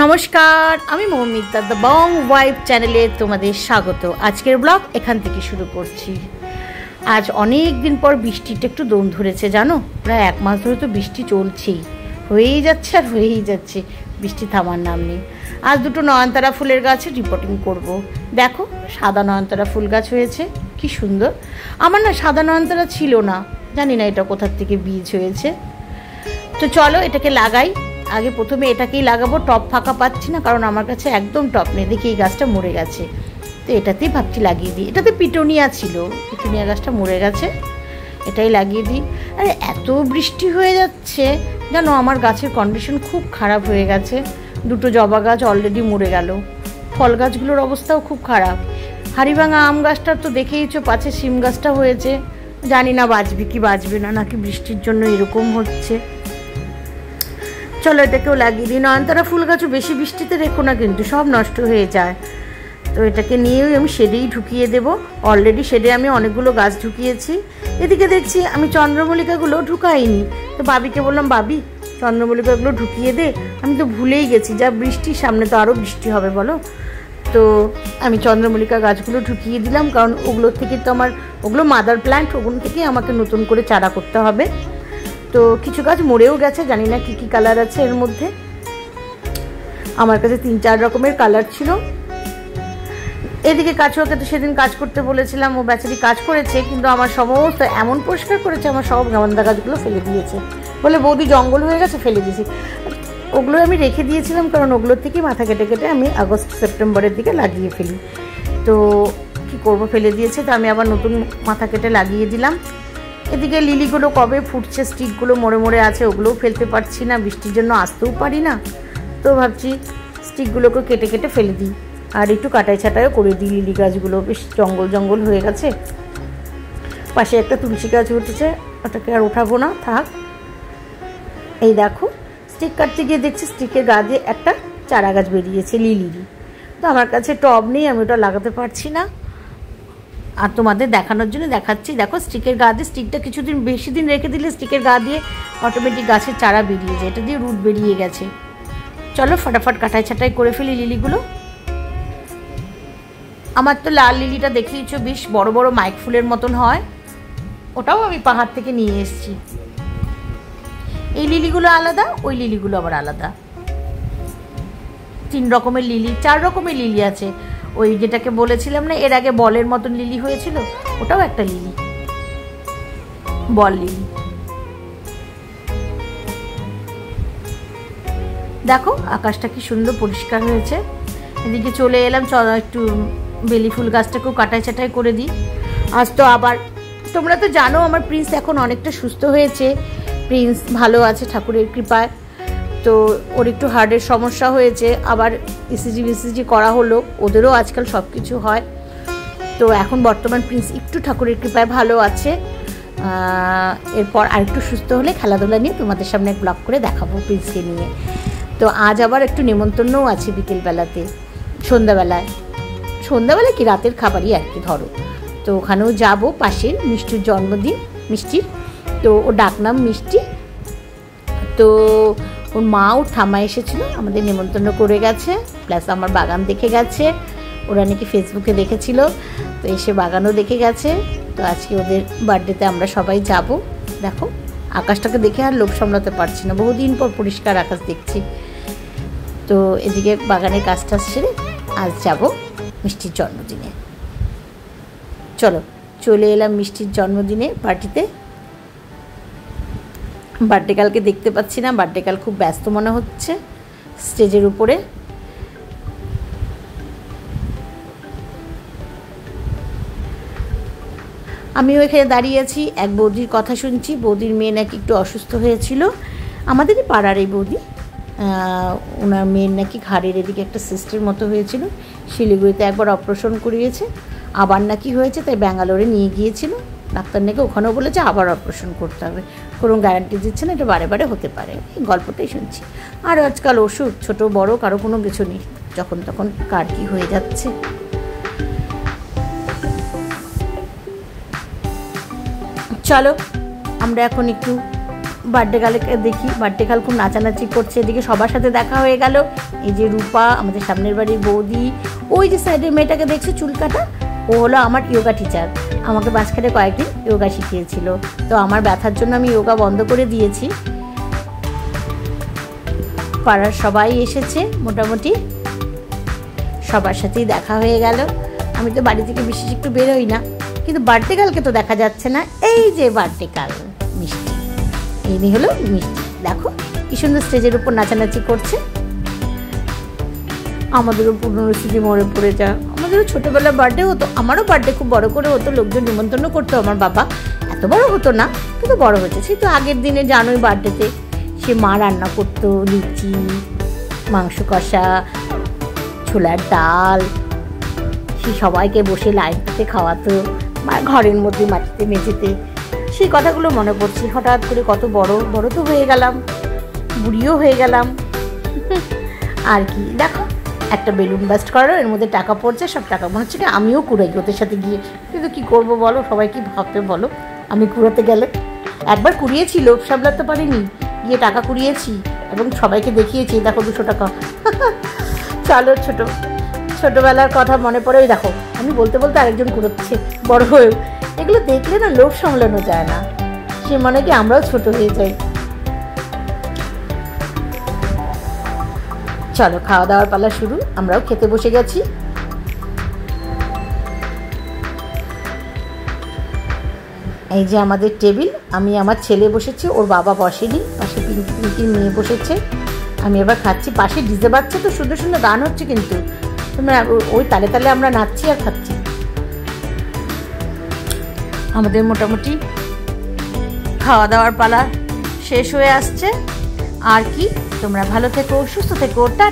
নমস্কার, আমি Moumita the Bong wife চ্যানেলে তোমাদের স্বাগত। আজকের ব্লগ এখান থেকে শুরু করছি। আজ অনেক দিন পর বৃষ্টিটা একটু দম ধরেছে, জানো, প্রায় 1 মাস ধরে তো বৃষ্টি চলছেই, হয়েই যাচ্ছে আর হয়েই যাচ্ছে, বৃষ্টি থামার নাম নেই। আজ দুটো নয়নতারা ফুলের গাছে রিপোর্টিং করব। দেখো, সাদা নয়নতারা ফুল গাছ হয়েছে, কি সুন্দর। আমার না সাদা নয়নতারা ছিল না, জানি না এটা কোথার থেকে বীজ হয়েছে। তো চলো এটাকে লাগাই। আগে প্রথমে এটাকেই লাগাবো, টপ ফাঁকা পাচ্ছি না, কারণ আমার কাছে একদম টপ নেই। দেখি এই গাছটা মরে গেছে, তো এটাতেই ভাবছি লাগিয়ে দিই। এটাতে পিটুনিয়া ছিল, পিটুনিয়া গাছটা মরে গেছে, এটাই লাগিয়ে দিই। আরে এত বৃষ্টি হয়ে যাচ্ছে জানো, আমার গাছের কন্ডিশন খুব খারাপ হয়ে গেছে। দুটো জবা গাছ অলরেডি মরে গেল, ফল গাছগুলোর অবস্থাও খুব খারাপ। হাড়িভাঙা আম গাছটার তো দেখেইছো, পাছে শিম গাছটা হয়েছে, জানি না বাঁচবে কি বাঁচবে না, নাকি বৃষ্টির জন্য এরকম হচ্ছে। চলো এটাকেও লাগিয়ে দিই। নয়নতারা ফুল গাছও বেশি বৃষ্টিতে রেখো না, কিন্তু সব নষ্ট হয়ে যায়। তো এটাকে নিয়েও আমি শেডেই ঢুকিয়ে দেবো। অলরেডি শেডে আমি অনেকগুলো গাছ ঢুকিয়েছি। এদিকে দেখছি আমি চন্দ্রমল্লিকাগুলো ঢুকাইনি, তো বাবিকে বললাম, বাবি চন্দ্রমল্লিকাগুলো ঢুকিয়ে দে। আমি তো ভুলেই গেছি, যা বৃষ্টির সামনে তো আরও বৃষ্টি হবে বলো। তো আমি চন্দ্রমল্লিকা গাছগুলো ঢুকিয়ে দিলাম, কারণ ওগুলোর থেকে তো ওগুলো মাদার প্ল্যান্ট, ওগুলো থেকেই আমাকে নতুন করে চারা করতে হবে। তো কিছু গাছ মরেও গেছে, জানি না কী কী কালার আছে এর মধ্যে। আমার কাছে 3-4 রকমের কালার ছিল। এদিকে কাছুয়াকে তো সেদিন কাজ করতে বলেছিলাম, ও বেচারি কাজ করেছে, কিন্তু আমার সমস্ত এমন পরিষ্কার করেছে, আমার সব গাঁদা গাছগুলো ফেলে দিয়েছে, বলে বৌদি জঙ্গল হয়ে গেছে, ফেলে দিয়েছি। ওগুলো আমি রেখে দিয়েছিলাম, কারণ ওগুলোর থেকেই মাথা কেটে কেটে আমি আগস্ট-সেপ্টেম্বরের দিকে লাগিয়ে ফেলি। তো কী করবো, ফেলে দিয়েছে, তো আমি আবার নতুন মাথা কেটে লাগিয়ে দিলাম। এদিকে লিলিগুলো কবে ফুটছে, স্টিকগুলো মরে মরে আছে, ওগুলোও ফেলতে পারছি না, বৃষ্টির জন্য আসতেও পারি না। তো ভাবছি স্টিকগুলোকে কেটে কেটে ফেলে দিই, আর একটু কাটাই ছাটাইও করে দিই। লিলি গাছগুলো বেশ জঙ্গল জঙ্গল হয়ে গেছে। পাশে একটা তুলসী গাছ উঠেছে, ওটাকে আর ওঠাবো না, থাক। এই দেখো, স্টিক কাটতে গিয়ে দেখছি স্টিকের গা দিয়ে একটা চারা গাছ বেরিয়েছে লিলিরই। তো আমার কাছে টব নেই, আমি ওটা লাগাতে পারছি না, আর তোমাদের দেখানোর জন্য দেখাচ্ছি। দেখো, স্টিকের গা দিয়ে, স্টিকটা কিছুদিন বেশি দিন রেখে দিলে স্টিকের গা দিয়ে অটোমেটিক গাছের চারা বেরিয়ে যায়, এটা দিয়ে রুট বেরিয়ে গেছে। চলো ফটাফট কাটাই ছাটাই করে ফেলি লিলিগুলো। আমার তো লাল লিলিটা দেখিয়েছো, বেশ বড় বড় মাইক ফুলের মতন হয়, ওটাও আমি পাহাড় থেকে নিয়ে এসেছি। এই লিলিগুলো আলাদা, ওই লিলিগুলো আবার আলাদা। 3 রকমের লিলি, 4 রকমের লিলি আছে। ওই যেটাকে বলেছিলাম না এর আগে বলের মতন লিলি হয়েছিল, ওটাও একটা লিলি, বল লিলি। দেখো আকাশটা কি সুন্দর পরিষ্কার হয়েছে। এদিকে চলে এলাম, একটু বেলি ফুল গাছটাকেও কাটাই ছাটাই করে দিই। আজ তো আবার, তোমরা তো জানো আমার প্রিন্স এখন অনেকটা সুস্থ হয়েছে, প্রিন্স ভালো আছে ঠাকুরের কৃপায়। তো ওর একটু হার্টের সমস্যা হয়েছে, আবার ইসিজি করা হলো, ওদেরও আজকাল সব কিছু হয়। তো এখন বর্তমান প্রিন্স একটু ঠাকুরের কৃপায় ভালো আছে। এরপর আরেকটু সুস্থ হলে খেলাধুলা নিয়ে তোমাদের সামনে ব্লগ করে দেখাবো প্রিন্সকে নিয়ে। তো আজ আবার একটু নেমন্তন্নও আছে বিকেলবেলাতে, সন্ধ্যাবেলায় কি রাতের খাবারই আর কি ধরো। তো ওখানেও যাবো, পাশের মিষ্টির জন্মদিন, মিষ্টির, তো ওর ডাকনাম মিষ্টি। তো ওর মা ও ঠাম্মা এসেছিলো, আমাদের নেমন্তন্ন করে গেছে, প্লাস আমার বাগান দেখে গেছে। ওরা নাকি ফেসবুকে দেখেছিল, তো এসে বাগানও দেখে গেছে। তো আজকে ওদের বার্থডেতে আমরা সবাই যাব। দেখো আকাশটাকে দেখে আর লোভ সামলাতে পারছি না, বহুদিন পর পরিষ্কার আকাশ দেখছি। তো এদিকে বাগানের কাজ টাজ সেরে আজ যাব মিষ্টির জন্মদিনে। চলো চলে এলাম মিষ্টির জন্মদিনে পার্টিতে। বার্থডে গার্লকে দেখতে পাচ্ছি না, বার্থডে গার্ল খুব ব্যস্ত মনে হচ্ছে স্টেজের উপরে। আমিও এখানে দাঁড়িয়ে আছি, এক বৌদির কথা শুনছি। বৌদির মেয়ে নাকি একটু অসুস্থ হয়েছিল, আমাদেরই পাড়ার এই বৌদি। ওনার মেয়ের নাকি ঘাড়ের এদিকে একটা সিস্টের মতো হয়েছিল, শিলিগুড়িতে একবার অপারেশন করিয়েছে, আবার নাকি হয়েছে, তাই ব্যাঙ্গালোরে নিয়ে গিয়েছিল। ডাক্তার নাকি ওখানেও বলেছে আবার অপারেশন করতে হবে, কোনো গ্যারান্টি দিচ্ছে না, এটা বারে বারে হতে পারে। এই গল্পটাই শুনছি। আর আজকাল ওষুধ ছোট বড় কারো কোনো কিছু নেই, যখন তখন কার কী হয়ে যাচ্ছে। চলো আমরা এখন একটু বার্থডে গার্লকে দেখি, বার্থডে গার্ল খুব নাচানাচি করছে, এদিকে সবার সাথে দেখা হয়ে গেল। এই যে রূপা, আমাদের সামনের বাড়ির বৌদি, ওই যে সাইডের মেয়েটাকে দেখছে চুল কাটা, ও হলো আমার ইয়োগা টিচার, আমাকে মাঝখানে কয়েকদিন ইয়োগা শিখিয়েছিল। তো আমার ব্যথার জন্য আমি ইয়োগা বন্ধ করে দিয়েছি। পাড়ার সবাই এসেছে, মোটামুটি সবার সাথেই দেখা হয়ে গেল। আমি তো বাড়ি থেকে বিশেষ একটু বেরোই না, কিন্তু বার্থডে গার্লকে তো দেখা যাচ্ছে না। এই যে বার্থডে গার্ল মিষ্টি, এই হলো মিষ্টি, দেখো কি সুন্দর স্টেজের উপর নাচানাচি করছে। আমাদেরও পুরনো স্মৃতি মনে পড়ে যায়। আমাদেরও ছোটোবেলার বার্থডে হতো, আমারও বার্থডে খুব বড় করে হতো, লোকজন নিমন্ত্রণ করতো। আমার বাবা এত বড় হতো না, কিন্তু বড় হয়েছে। সেই তো আগের দিনে জানোই বার্থডেতে সে মা রান্না করতো, লুচি, মাংস কষা, ছোলার ডাল, সে সবাইকে বসে লাইনতে খাওয়াতো, ঘরের মধ্যে মাটিতে মেঝেতে। সেই কথাগুলো মনে পড়ছে হঠাৎ করে। কত বড় বড় তো হয়ে গেলাম, বুড়িও হয়ে গেলাম। আর কি দেখো, একটা বেলুন বাস্ট করারও এর মধ্যে টাকা পড়ছে, সব টাকা মনে হচ্ছে কি আমিও কুড়াই ওদের সাথে গিয়ে। কিন্তু কী করবো বলো, সবাই কি ভাববে বলো আমি কুড়াতে গেলে। একবার কুড়িয়েছি, লোভ সামলাতে পারিনি, গিয়ে টাকা কুড়িয়েছি এবং সবাইকে দেখিয়েছি, দেখো 200 টাকা। চলো ছোটোবেলার কথা মনে পড়ে। ওই দেখো আমি বলতে বলতে আরেকজন কুড়োচ্ছে বড় হয়েও। এগুলো দেখলে না লোভ সামলানো যায় না, সে মনে কি আমরাও ছোট হয়ে যাই। চলো খাওয়া দাওয়ার পালা শুরু, আমরাও খেতে বসে গেছি। এই যে আমাদের টেবিল, আমি আমার ছেলে বসেছে, ওর বাবা বসেনি, পাশে পিঙ্কির মেয়ে বসেছে, আমি এবার খাচ্ছি। পাশে ডিজে বাজছে, তো সুন্দর সুন্দর গান হচ্ছে, কিন্তু তোমরা ওই তালে তালে আমরা নাচছি আর খাচ্ছি। আমাদের মোটামুটি খাওয়া দাওয়ার পালা শেষ হয়ে আসছে। আর কি, তোমরা ভালো থেকো, সুস্থ থেকো, টাটা।